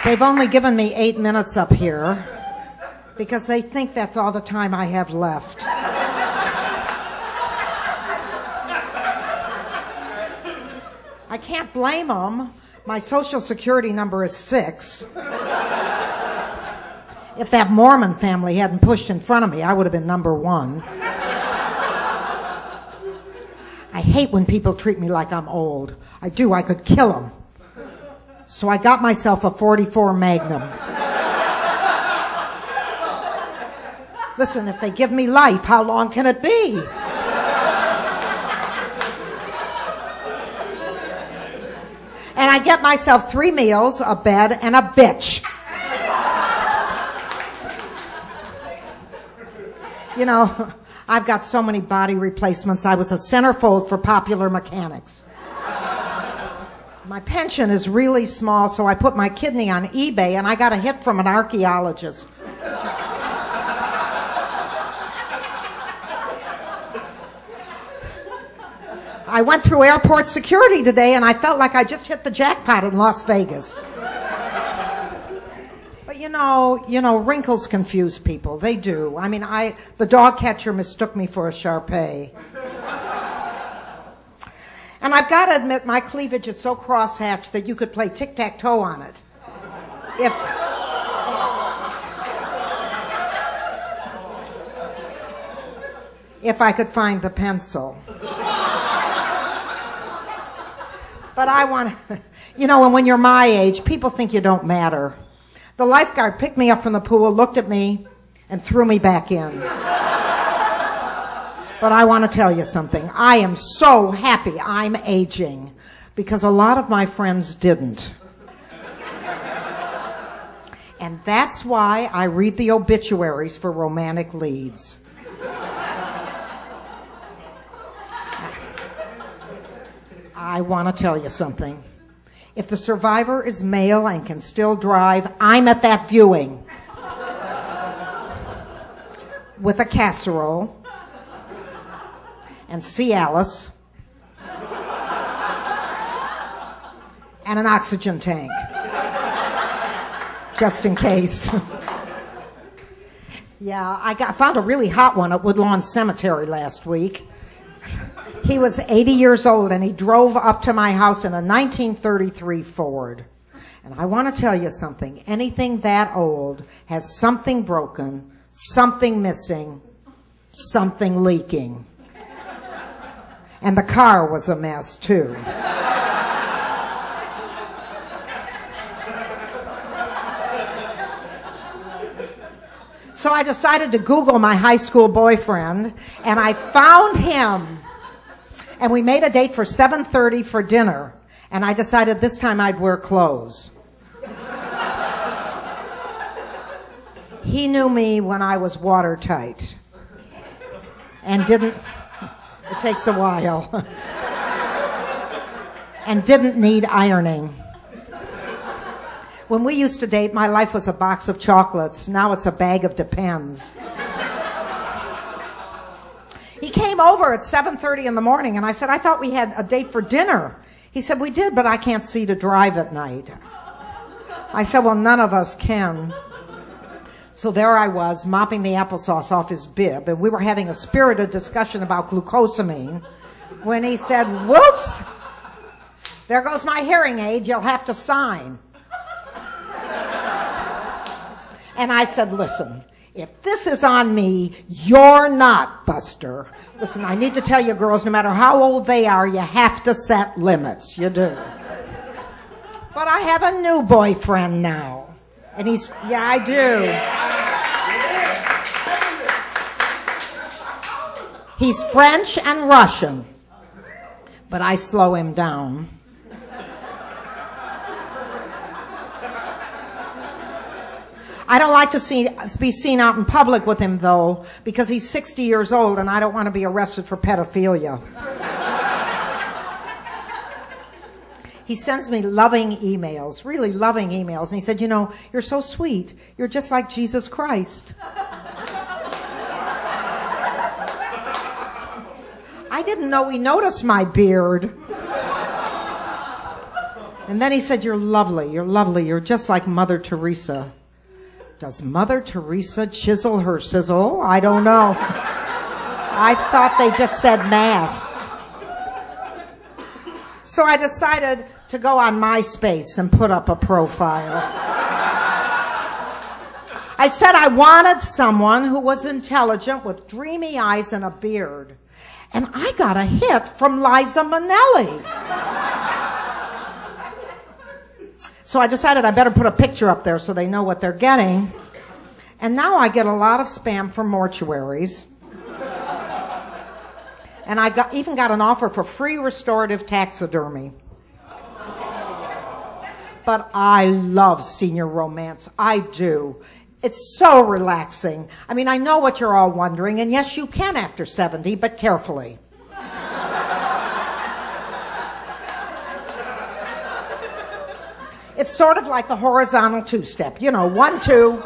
They've only given me 8 minutes up here because they think that's all the time I have left. I can't blame them. My social security number is 6. If that Mormon family hadn't pushed in front of me, I would have been number 1. I hate when people treat me like I'm old. I do. I could kill them. So I got myself a .44 Magnum. Listen, if they give me life, how long can it be? And I get myself 3 meals, a bed, and a bitch. You know, I've got so many body replacements. I was a centerfold for Popular Mechanics. My pension is really small, so I put my kidney on eBay, and I got a hit from an archaeologist. I went through airport security today, and I felt like I just hit the jackpot in Las Vegas. But you know, wrinkles confuse people. They do. I mean, the dog catcher mistook me for a Shar-Pei. And I've got to admit, my cleavage is so cross-hatched that you could play tic-tac-toe on it. If I could find the pencil. But I want to, you know, and when you're my age, people think you don't matter. The lifeguard picked me up from the pool, looked at me, and threw me back in. But I want to tell you something. I am so happy I'm aging, because a lot of my friends didn't. And that's why I read the obituaries for romantic leads. I want to tell you something. If the survivor is male and can still drive, I'm at that viewing. With a casserole and Cialis and an oxygen tank. Just in case. Yeah, I found a really hot one at Woodlawn Cemetery last week. He was 80 years old, and he drove up to my house in a 1933 Ford. And I want to tell you something. Anything that old has something broken, something missing, something leaking. And the car was a mess, too. So I decided to Google my high school boyfriend, and I found him. And we made a date for 7:30 for dinner. And I decided this time I'd wear clothes. He knew me when I was watertight. And didn't, it takes a while. And didn't need ironing. When we used to date, my life was a box of chocolates. Now it's a bag of Depends. He came over at 7:30 in the morning, and I said, I thought we had a date for dinner. He said, we did, but I can't see to drive at night. I said, well, none of us can. So there I was, mopping the applesauce off his bib, and we were having a spirited discussion about glucosamine, when he said, whoops, there goes my hearing aid, you'll have to sign. And I said, listen, if this is on me, you're not, Buster. Listen, I need to tell you girls, no matter how old they are, you have to set limits. You do. But I have a new boyfriend now. And he's, yeah, I do. He's French and Russian. But I slow him down. I don't like to be seen out in public with him, though, because he's 60 years old, and I don't want to be arrested for pedophilia. He sends me loving emails, really loving emails, and he said, you know, you're so sweet. You're just like Jesus Christ. I didn't know he noticed my beard. And then he said, you're lovely, you're just like Mother Teresa. Does Mother Teresa chisel her sizzle? I don't know. I thought they just said Mass. So I decided to go on MySpace and put up a profile. I said I wanted someone who was intelligent with dreamy eyes and a beard. And I got a hit from Liza Minnelli. So I decided I better put a picture up there so they know what they're getting. And now I get a lot of spam from mortuaries. And I even got an offer for free restorative taxidermy. But I love senior romance. I do. It's so relaxing. I mean, I know what you're all wondering, and yes, you can after 70, but carefully. It's sort of like the horizontal two-step. You know, 1, 2.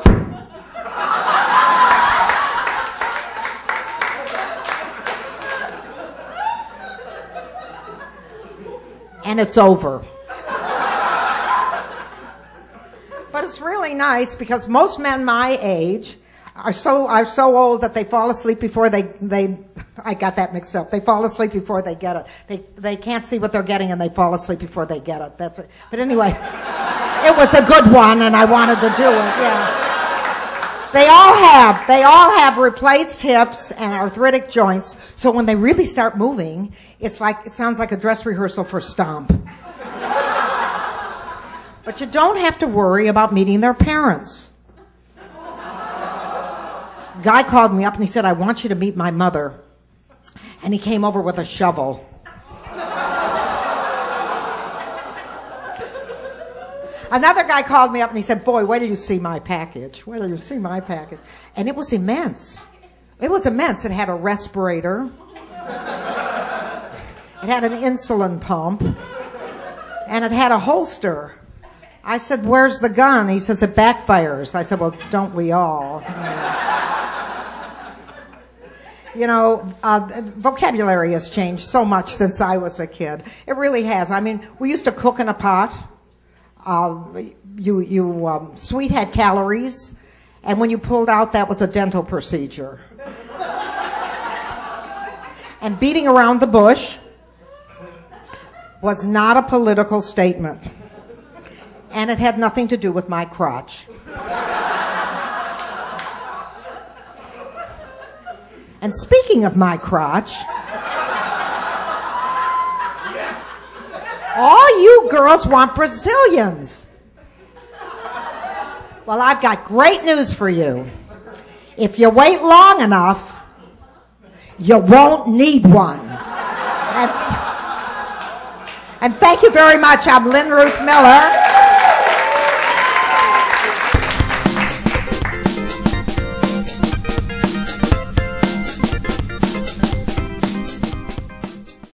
And it's over. But it's really nice because most men my age are so old that they fall asleep before they I got that mixed up. They fall asleep before they get it. They can't see what they're getting and they fall asleep before they get it. That's it. But anyway, it was a good one and I wanted to do it. Yeah. They all have replaced hips and arthritic joints. So when they really start moving, it sounds like a dress rehearsal for Stomp. But you don't have to worry about meeting their parents. A guy called me up and he said, I want you to meet my mother. And he came over with a shovel. Another guy called me up and he said, boy, wait till you see my package. Wait till you see my package. And it was immense. It was immense. It had a respirator. It had an insulin pump. And it had a holster. I said, where's the gun? He says, it backfires. I said, well, don't we all? You know, vocabulary has changed so much since I was a kid. It really has. I mean, we used to cook in a pot. Sweet had calories. And when you pulled out, that was a dental procedure. And beating around the bush was not a political statement. And it had nothing to do with my crotch. And speaking of my crotch, all you girls want Brazilians. Well, I've got great news for you. If you wait long enough, you won't need one. And thank you very much. I'm Lynn Ruth Miller.